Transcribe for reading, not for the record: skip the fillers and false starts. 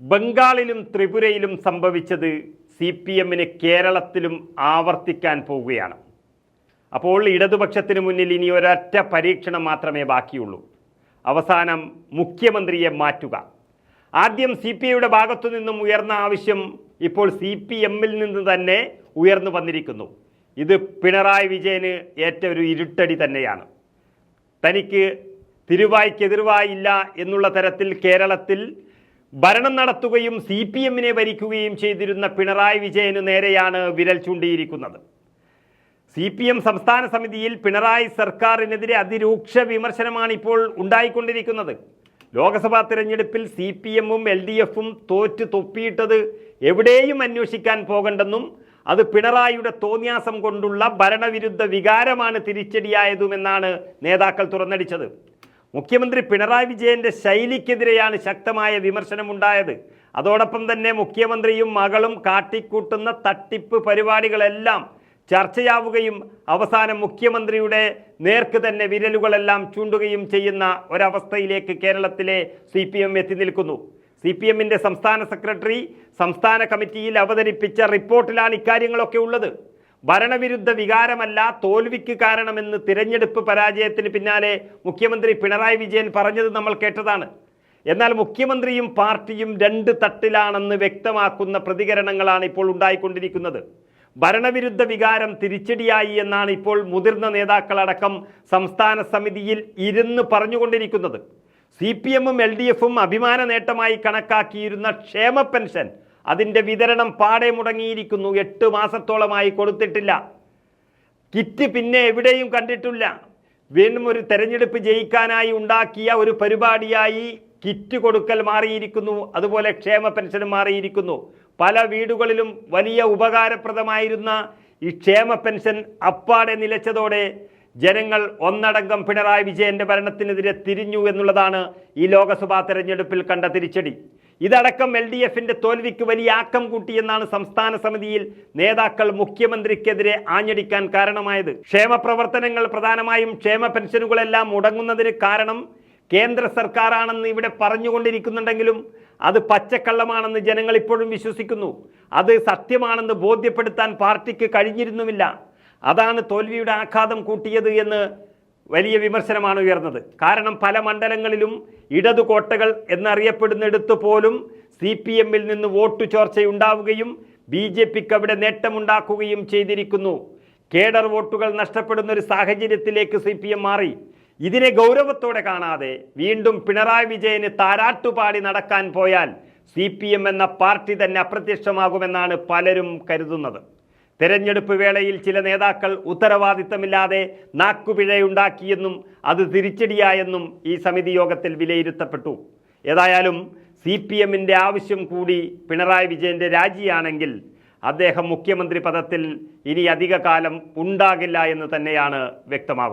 ബംഗാളിലും ത്രിപുരയിലും സംഭവിച്ചത് CPM-ന് കേരളത്തിലും ആവർത്തിക്കാൻ പോവുകയാണ്. അപ്പോൾ ഇടതുപക്ഷത്തിന് മുന്നിൽ ഇനി ഒരൊറ്റ പരീക്ഷണം മാത്രമേ ബാക്കിയുള്ളൂ. അവസാനം മുഖ്യമന്ത്രിയെ മാറ്റുക. ആദ്യം CPI-യുടെ ഭാഗത്തു നിന്നും ഉയർന്ന ആവശ്യം ഇപ്പോൾ CPM-ൽ നിന്ന് തന്നെ ഉയർന്നു വന്നിരിക്കുന്നു. ഇത് പിണറായി വിജയന് ഏറ്റ ഒരു ഇരുട്ടടി തന്നെയാണ്. തനിക്ക് തിരുവായ്ക്കെതിർവായില്ല എന്നുള്ള തരത്തിൽ കേരളത്തിൽ ഭരണം നടത്തുകയും CPM-നെ ഭരിക്കുകയും ചെയ്തിരുന്ന പിണറായി വിജയന് നേരെയാണ് വിരൽ ചൂണ്ടിയിരിക്കുന്നത്. CPM സംസ്ഥാന സമിതിയിൽ പിണറായി സർക്കാരിനെതിരെ അതിരൂക്ഷ വിമർശനമാണ് ഇപ്പോൾ ഉണ്ടായിക്കൊണ്ടിരിക്കുന്നത്. ലോക്സഭാ തിരഞ്ഞെടുപ്പിൽ CPM-ഉം LDF-ഉം തോറ്റു തൊപ്പിയിട്ടത് എവിടെയും അന്വേഷിക്കാൻ പോകണ്ടെന്നും അത് പിണറായിയുടെ തോന്നിയാസം കൊണ്ടുള്ള ഭരണവിരുദ്ധ വികാരമാണ് തിരിച്ചടിയായതുമെന്നാണ് നേതാക്കൾ തുറന്നടിച്ചത്. മുഖ്യമന്ത്രി പിണറായി വിജയന്റെ ശൈലിക്കെതിരെയാണ് ശക്തമായ വിമർശനമുണ്ടായത്. അതോടൊപ്പം തന്നെ മുഖ്യമന്ത്രിയും മകളും കാട്ടിക്കൂട്ടുന്ന തട്ടിപ്പ് പരിപാടികളെല്ലാം ചർച്ചയാവുകയും അവസാനം മുഖ്യമന്ത്രിയുടെ നേർക്ക് തന്നെ വിരലുകളെല്ലാം ചൂണ്ടുകയും ചെയ്യുന്ന ഒരവസ്ഥയിലേക്ക് കേരളത്തിലെ CPM എത്തി നിൽക്കുന്നു. CPM-ന്റെ സംസ്ഥാന സെക്രട്ടറി സംസ്ഥാന കമ്മിറ്റിയിൽ അവതരിപ്പിച്ച റിപ്പോർട്ടിലാണ് ഇക്കാര്യങ്ങളൊക്കെ ഉള്ളത്. ഭരണവിരുദ്ധ വികാരമല്ല തോൽവിക്ക് കാരണമെന്ന് തിരഞ്ഞെടുപ്പ് പരാജയത്തിന് പിന്നാലെ മുഖ്യമന്ത്രി പിണറായി വിജയൻ പറഞ്ഞത് നമ്മൾ കേട്ടതാണ്. എന്നാൽ മുഖ്യമന്ത്രിയും പാർട്ടിയും രണ്ട് തട്ടിലാണെന്ന് വ്യക്തമാക്കുന്ന പ്രതികരണങ്ങളാണ് ഇപ്പോൾ ഉണ്ടായിക്കൊണ്ടിരിക്കുന്നത്. ഭരണവിരുദ്ധ വികാരം തിരിച്ചടിയായി എന്നാണ് ഇപ്പോൾ മുതിർന്ന നേതാക്കളടക്കം സംസ്ഥാന സമിതിയിൽ ഇരുന്ന് പറഞ്ഞുകൊണ്ടിരിക്കുന്നത്. CPM-ഉം LDF-ഉം അഭിമാന നേട്ടമായി കണക്കാക്കിയിരുന്ന ക്ഷേമ പെൻഷൻ അതിൻ്റെ വിതരണം പാടെ മുടങ്ങിയിരിക്കുന്നു. 8 മാസത്തോളമായി കൊടുത്തിട്ടില്ല. കിറ്റ് പിന്നെ എവിടെയും കണ്ടിട്ടില്ല. വീണ്ടും ഒരു തെരഞ്ഞെടുപ്പ് ജയിക്കാനായി ഉണ്ടാക്കിയ ഒരു പരിപാടിയായി കിറ്റ് കൊടുക്കൽ മാറിയിരിക്കുന്നു. അതുപോലെ ക്ഷേമ പെൻഷനും മാറിയിരിക്കുന്നു. പല വീടുകളിലും വലിയ ഉപകാരപ്രദമായിരുന്ന ഈ ക്ഷേമ പെൻഷൻ അപ്പാടെ നിലച്ചതോടെ ജനങ്ങൾ ഒന്നടങ്കം പിണറായി വിജയന്റെ ഭരണത്തിനെതിരെ തിരിഞ്ഞു എന്നുള്ളതാണ് ഈ ലോക്സഭാ തെരഞ്ഞെടുപ്പിൽ കണ്ട തിരിച്ചടി. ഇതടക്കം LDF-ന്റെ തോൽവിക്ക് വലിയ ആക്കം കൂട്ടിയെന്നാണ് സംസ്ഥാന സമിതിയിൽ നേതാക്കൾ മുഖ്യമന്ത്രിക്കെതിരെ ആഞ്ഞടിക്കാൻ കാരണമായത്. ക്ഷേമ പ്രവർത്തനങ്ങൾ പ്രധാനമായും ക്ഷേമ പെൻഷനുകളെല്ലാം മുടങ്ങുന്നതിന് കാരണം കേന്ദ്ര സർക്കാരാണെന്ന് ഇവിടെ പറഞ്ഞുകൊണ്ടിരിക്കുന്നുണ്ടെങ്കിലും അത് പച്ചക്കള്ളമാണെന്ന് ജനങ്ങൾ ഇപ്പോഴും വിശ്വസിക്കുന്നു. അത് സത്യമാണെന്ന് ബോധ്യപ്പെടുത്താൻ പാർട്ടിക്ക് കഴിഞ്ഞിരുന്നുമില്ല. അതാണ് തോൽവിയുടെ ആഘാതം കൂട്ടിയത് എന്ന് വലിയ വിമർശനമാണ് ഉയർന്നത്. കാരണം പല മണ്ഡലങ്ങളിലും ഇടതു കോട്ടകൾ എന്നറിയപ്പെടുന്നിടത്ത് പോലും CPM-ൽ നിന്ന് വോട്ട് ചോർച്ചയുണ്ടാവുകയും BJPക്ക് അവിടെ നേട്ടമുണ്ടാക്കുകയും ചെയ്തിരിക്കുന്നു. കേഡർ വോട്ടുകൾ നഷ്ടപ്പെടുന്ന ഒരു സാഹചര്യത്തിലേക്ക് CPM മാറി. ഇതിനെ ഗൗരവത്തോടെ കാണാതെ വീണ്ടും പിണറായി വിജയന് താരാട്ടുപാടി നടക്കാൻ പോയാൽ CPM എന്ന പാർട്ടി തന്നെ അപ്രത്യക്ഷമാകുമെന്നാണ് പലരും കരുതുന്നത്. തെരഞ്ഞെടുപ്പ് വേളയിൽ ചില നേതാക്കൾ ഉത്തരവാദിത്തമില്ലാതെ നാക്കുപിഴയുണ്ടാക്കിയെന്നും അത് തിരിച്ചടിയായെന്നും ഈ സമിതി യോഗത്തിൽ വിലയിരുത്തപ്പെട്ടു. ഏതായാലും CPM-ന്റെ ആവശ്യം കൂടി പിണറായി വിജയന്റെ രാജിയാണെങ്കിൽ അദ്ദേഹം മുഖ്യമന്ത്രി പദത്തിൽ ഇനി അധിക കാലം ഉണ്ടാകില്ല എന്ന് തന്നെയാണ് വ്യക്തമാകുന്നത്.